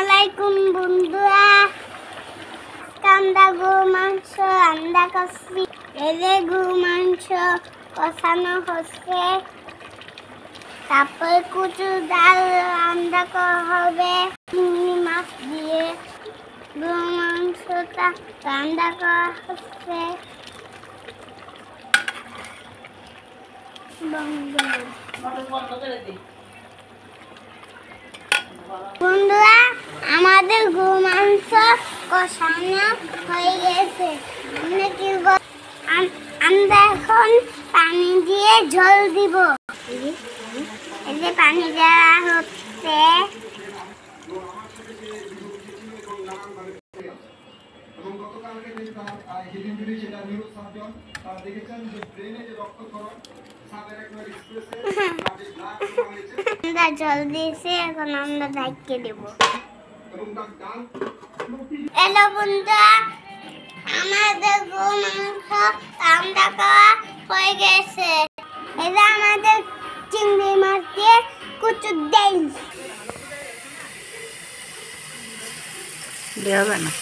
আলাইকুম বন্ধুরা, কান্দা গরু মাংস রান্না করছি। এই গরু মাংস কষানো হচ্ছে, তারপরে কুচু ডাল রান্না করা হবে চিংড়ি মাছ দিয়ে। গরু মাংসটা রান্না করা হচ্ছে। বন্ধুরা, আমাদের গরু মাংস কষানো হয়ে গেছে। আমরা এখন পানি দিয়ে ঝোল দিব। এই যে পানি দেওয়া হচ্ছে। আমরা জল দিয়েছি, এখন আমরা ঢাকিয়ে দেব। হ্যালো বন্ধুরা, আমাদের গরু মাংস রান্না করা হয়ে গেছে। এটা আমাদের চিংড়ি মাছ দিয়ে কুচু দেই দেওয়া না।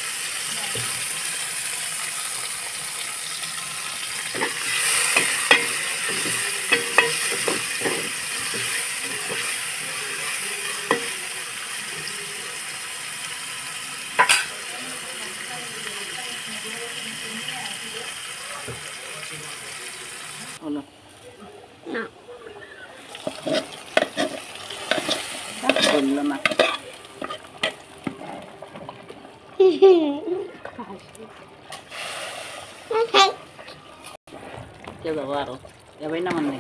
হলো না, বললো না। কে যাবো আরো যাবাই না, মানে